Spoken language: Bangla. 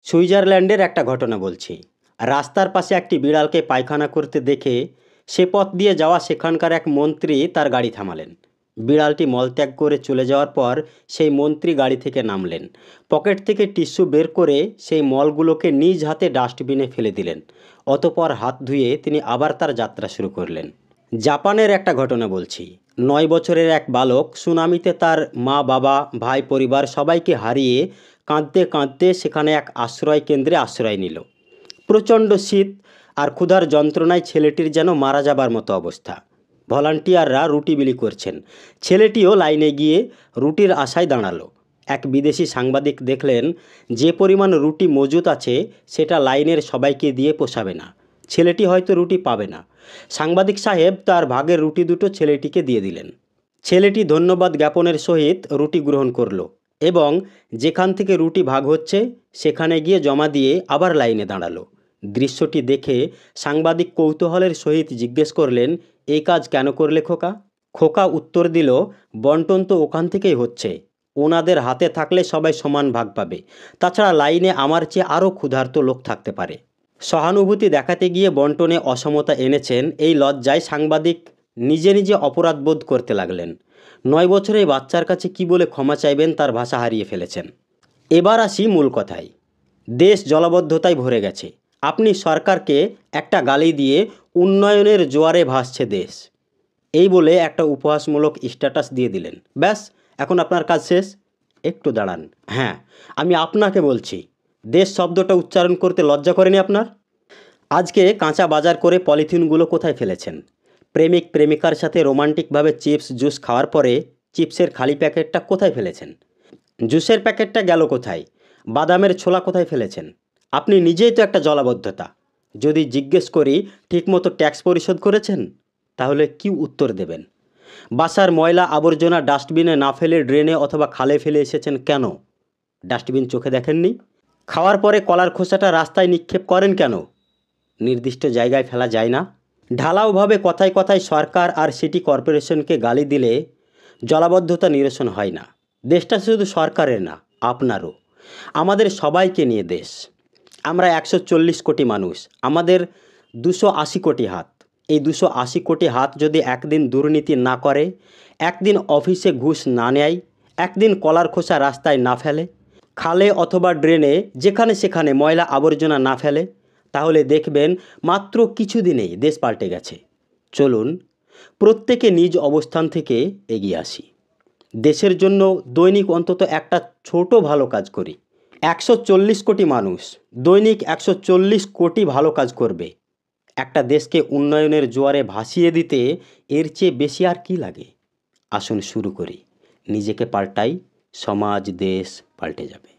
সুইজারল্যান্ডের একটা ঘটনা বলছি। রাস্তার পাশে একটি বিড়ালকে পায়খানা করতে দেখে সে পথ দিয়ে যাওয়া সেখানকার এক মন্ত্রী তার গাড়ি থামালেন। বিড়ালটি মলত্যাগ করে চলে যাওয়ার পর সেই মন্ত্রী গাড়ি থেকে নামলেন। পকেট থেকে টিস্যু বের করে সেই মলগুলোকে নিজ হাতে ডাস্টবিনে ফেলে দিলেন। অতপর হাত ধুয়ে তিনি আবার তার যাত্রা শুরু করলেন। জাপানের একটা ঘটনা বলছি। 9 বছরের এক বালক সুনামিতে তার মা, বাবা, ভাই, পরিবার সবাইকে হারিয়ে কাঁদতে কাঁদতে সেখানে এক আশ্রয় কেন্দ্রে আশ্রয় নিল। প্রচণ্ড শীত আর ক্ষুধার যন্ত্রণায় ছেলেটির যেন মারা যাবার মতো অবস্থা। ভলান্টিয়াররা রুটি বিলি করছেন। ছেলেটিও লাইনে গিয়ে রুটির আশায় দাঁড়ালো। এক বিদেশি সাংবাদিক দেখলেন যে পরিমাণ রুটি মজুত আছে সেটা লাইনের সবাইকে দিয়ে পোষাবে না। ছেলেটি হয়তো রুটি পাবে না। সাংবাদিক সাহেব তার ভাগের রুটি দুটো ছেলেটিকে দিয়ে দিলেন। ছেলেটি ধন্যবাদ জ্ঞাপনের সহিত রুটি গ্রহণ করলো এবং যেখান থেকে রুটি ভাগ হচ্ছে সেখানে গিয়ে জমা দিয়ে আবার লাইনে দাঁড়ালো। দৃশ্যটি দেখে সাংবাদিক কৌতূহলের সহিত জিজ্ঞেস করলেন, এই কাজ কেন করলে খোকা? খোকা উত্তর দিল, বন্টন তো ওখান থেকেই হচ্ছে। ওনাদের হাতে থাকলে সবাই সমান ভাগ পাবে। তাছাড়া লাইনে আমার চেয়ে আরও ক্ষুধার্ত লোক থাকতে পারে। সহানুভূতি দেখাতে গিয়ে বন্টনে অসমতা এনেছেন এই লজ্জায় সাংবাদিক নিজে নিজে অপরাধ বোধ করতে লাগলেন। 9 বছরের বাচ্চার কাছে কি বলে ক্ষমা চাইবেন তার ভাষা হারিয়ে ফেলেছেন। এবার আসি মূল কথায়। দেশ জলাবদ্ধতায় ভরে গেছে। আপনি সরকারকে একটা গালি দিয়ে উন্নয়নের জোয়ারে ভাসছে দেশ, এই বলে একটা উপহাসমূলক স্ট্যাটাস দিয়ে দিলেন। ব্যাস, এখন আপনার কাজ শেষ। একটু দাঁড়ান। হ্যাঁ, আমি আপনাকে বলছি, দেশ শব্দটা উচ্চারণ করতে লজ্জা করেনি আপনার? আজকে কাঁচা বাজার করে পলিথিনগুলো কোথায় ফেলেছেন? প্রেমিক প্রেমিকার সাথে রোমান্টিকভাবে চিপস জুস খাওয়ার পরে চিপসের খালি প্যাকেটটা কোথায় ফেলেছেন? জুসের প্যাকেটটা গেল কোথায়? বাদামের ছোলা কোথায় ফেলেছেন? আপনি নিজেই তো একটা জলাবদ্ধতা। যদি জিজ্ঞেস করি ঠিকমতো ট্যাক্স পরিশোধ করেছেন, তাহলে কি উত্তর দেবেন? বাসার ময়লা আবর্জনা ডাস্টবিনে না ফেলে ড্রেনে অথবা খালে ফেলে এসেছেন কেন? ডাস্টবিন চোখে দেখেননি? খাওয়ার পরে কলার খোসাটা রাস্তায় নিক্ষেপ করেন কেন? নির্দিষ্ট জায়গায় ফেলা যায় না? ঢালাওভাবে কথায় কথায় সরকার আর সিটি কর্পোরেশনকে গালি দিলে জলাবদ্ধতা নিরসন হয় না। দেশটা শুধু সরকারের না, আপনারও। আমাদের সবাইকে নিয়ে দেশ। আমরা 140 কোটি মানুষ, আমাদের 280 কোটি হাত। এই 280 কোটি হাত যদি একদিন দুর্নীতি না করে, একদিন অফিসে ঘুষ না নেয়, একদিন কলার খোসা রাস্তায় না ফেলে, খালে অথবা ড্রেনে যেখানে সেখানে ময়লা আবর্জনা না ফেলে, তাহলে দেখবেন মাত্র কিছুদিনেই দেশ পাল্টে গেছে। চলুন প্রত্যেকে নিজ অবস্থান থেকে এগিয়ে আসি। দেশের জন্য দৈনিক অন্তত একটা ছোট ভালো কাজ করি। 140 কোটি মানুষ দৈনিক 140 কোটি ভালো কাজ করবে। একটা দেশকে উন্নয়নের জোয়ারে ভাসিয়ে দিতে এর চেয়ে বেশি আর কি লাগে? আসুন শুরু করি। নিজেকে পাল্টাই, সমাজ দেশ পাল্টে যাবে।